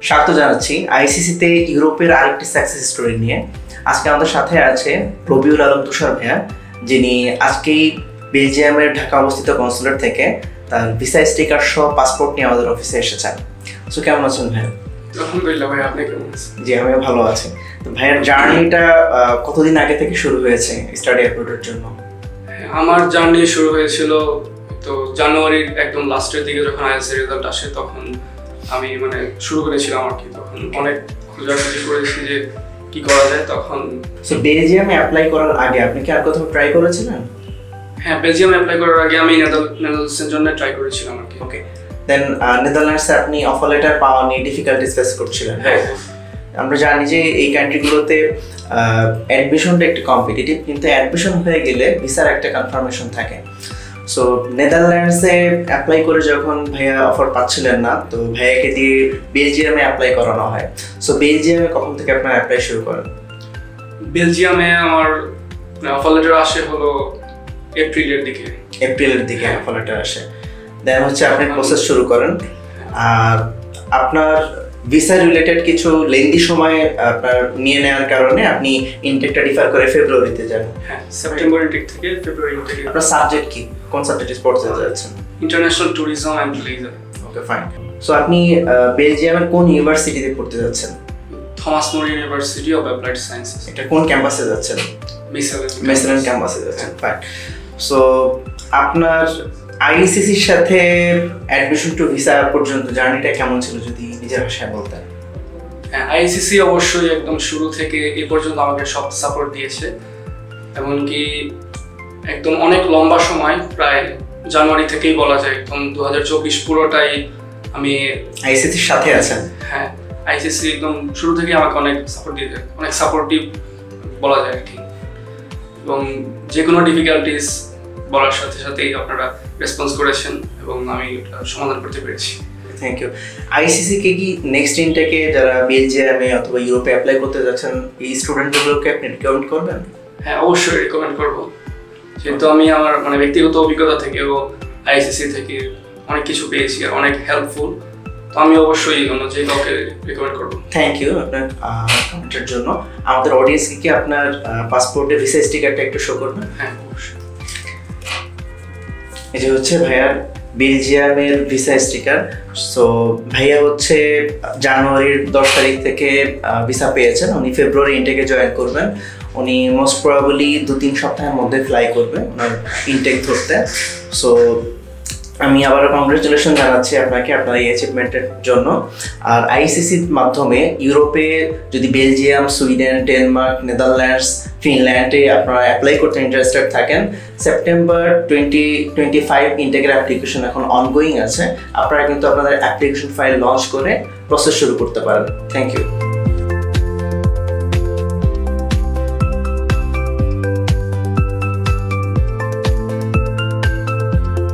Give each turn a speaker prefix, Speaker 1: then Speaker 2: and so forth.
Speaker 1: স্বাগত জানাচ্ছি আইসিসিতে ইউরোপের আরেকটি সাকসেস স্টোরি নিয়ে। আজকে আমাদের সাথে আছে রবিউল আলম তুষার ভাইয়া, যিনি আজকেই বেলজিয়ামের ঢাকা অবস্থিত কনসুলেট থেকে তার ভিসা স্টিকার সহ পাসপোর্ট নিয়ে আমাদের অফিসে এসেছেন। সো কেমন আছেন ভাইয়া?
Speaker 2: আলহামদুলিল্লাহ ভাই, আপনি কেমন আছেন?
Speaker 1: জি, আমিও ভালো আছি। তো ভাইয়ার জার্নিটা কতদিন আগে থেকে শুরু হয়েছে স্টাডি অ্যাপোর্টের জন্য?
Speaker 2: আমার জার্নি শুরু হয়েছিল তো জানুয়ারির একদম লাস্টের দিকে, যখন আইএলটিএস রেজাল্ট আসে তখন আমি শুরু করেছিলাম আর কি। তখন অনেক খোঁজাখুঁজি করেছি যে কি করা যায়। তখন
Speaker 1: বেলজিয়ামে অ্যাপ্লাই করার আগে আপনি কি আর কোথাও ট্রাই করেছিলেন?
Speaker 2: হ্যাঁ, বেলজিয়ামে অ্যাপ্লাই করার আগে আমি নেদারল্যান্ডসের জন্য ট্রাই করেছিলাম আর কি।
Speaker 1: ওকে, দেন নেদারল্যান্ডসে আপনি অফার লেটার পাওয়া নিয়ে ডিফিকাল্টিস ফেস করছিলেন।
Speaker 2: হ্যাঁ,
Speaker 1: আমরা জানি যে এই কান্ট্রিগুলোতে অ্যাডমিশনটা একটু কম্পিটিটিভ, কিন্তু অ্যাডমিশন হয়ে গেলে ভিসার একটা কনফার্মেশন থাকে। সো নেদারল্যান্ডসে অ্যাপ্লাই করে যখন ভাইয়া অফার পাচ্ছিলেন না, তো ভাইয়াকে দিয়ে বেলজিয়ামে অ্যাপ্লাই করানো হয়। সো বেলজিয়ামে কখন থেকে আপনার অ্যাপ্লাই শুরু করেন?
Speaker 2: বেলজিয়ামে আমার অফার লেটার আসে হলো এপ্রিলের দিকে
Speaker 1: অফার লেটার আসে। দেন হচ্ছে আপনি প্রসেস শুরু করেন। আর আপনার ভিসা রিলেটেড কিছু লেন্দি সময় আপনার নিয়ে নেওয়ার কারণে আপনি ইনটেকটা ডিফার করে ফেব্রুয়ারিতে যান।
Speaker 2: হ্যাঁ, সেপ্টেম্বর ইনটেক থেকে ফেব্রুয়ারি ইনটেক।
Speaker 1: আপনার সাবজেক্ট কি? কোন সাবজেক্টে পড়তে যাচ্ছেন?
Speaker 2: International tourism and leisure.
Speaker 1: Okay, fine. So আপনি বেলজিয়ামের কোন ইউনিভার্সিটিতে পড়তে যাচ্ছেন?
Speaker 2: Thomas More University of Applied Sciences.
Speaker 1: এটা কোন ক্যাম্পাসে যাচ্ছেন? মেসেলেন ক্যাম্পাসে যাচ্ছেন। ফাইন। সো আপনার আইসিসির সাথে অ্যাডমিশন টু ভিসা পর্যন্ত জার্নিটা কেমন ছিল, যদি নিজের ভাষায় বলতেন?
Speaker 2: আইসিসি অবশ্যই একদম শুরু থেকে এ পর্যন্ত আমাকে সব সাপোর্ট দিয়েছে। এমনকি একদম অনেক লম্বা সময়, প্রায় জানুয়ারি থেকেই বলা যায় একদম 2024 পুরোটাই আমি
Speaker 1: আইসিসির সাথে আছেন।
Speaker 2: হ্যাঁ, আইসিসি একদম শুরু থেকেই আমাকে অনেক সাপোর্ট দিয়েছে, অনেক সাপোর্টিভ বলা যায় আর কি। এবং যে কোনো ডিফিকাল্টিস বলার সাথে সাথেই আপনারা রেসপন্স করেছেন এবং আমি সমাধান করতে পেরেছি।
Speaker 1: Thank you. আইসিসিকে কি নেক্সট ইনটেকে যারা বেলজিয়ামে অথবা ইউরোপে অ্যাপ্লাই করতে যাচ্ছেন, এই স্টুডেন্টগুলোকে আপনি রিকমেন্ড করবেন?
Speaker 2: হ্যাঁ, অবশ্যই রিকমেন্ড করবো, যেহেতু আমি আমার ব্যক্তিগত অভিজ্ঞতা থেকেও আইসিসি থেকে অনেক কিছু পেয়েছি আর অনেক হেল্পফুল। তো আমি অবশ্যই যে কাউকে রিকমেন্ড করবো।
Speaker 1: থ্যাংক ইউ আপনার কমেন্টের জন্য। আমাদের অডিয়েন্সকে কি আপনার পাসপোর্টের ভিসা স্টিকারটা একটু শো করবেন?
Speaker 2: হ্যাঁ, অবশ্যই।
Speaker 1: এই যে হচ্ছে ভাইয়ার বেলজিয়ামের ভিসা স্টিকার। সো ভাইয়া হচ্ছে জানুয়ারির 10 তারিখ থেকে ভিসা পেয়েছেন। উনি ফেব্রুয়ারি ইনটেকে জয়েন করবেন। উনি মোস্ট প্রবাবলি 2-3 সপ্তাহের মধ্যে ফ্লাই করবেন ওনার ইনটেক ধরতে। সো আমি আবারও কংগ্রেচুলেশন জানাচ্ছি আপনাকে আপনার এই অ্যাচিভমেন্টের জন্য। আর আইসিসির মাধ্যমে ইউরোপে যদি বেলজিয়াম, সুইডেন, ডেনমার্ক, নেদারল্যান্ডস, ফিনল্যান্ডে আপনারা অ্যাপ্লাই করতে ইন্টারেস্টেড থাকেন, সেপ্টেম্বর 2025 ইনটেকের অ্যাপ্লিকেশন এখন অনগোয়িং আছে। আপনারা কিন্তু আপনাদের অ্যাপ্লিকেশন ফাইল লঞ্চ করে প্রসেস শুরু করতে পারেন। Thank you.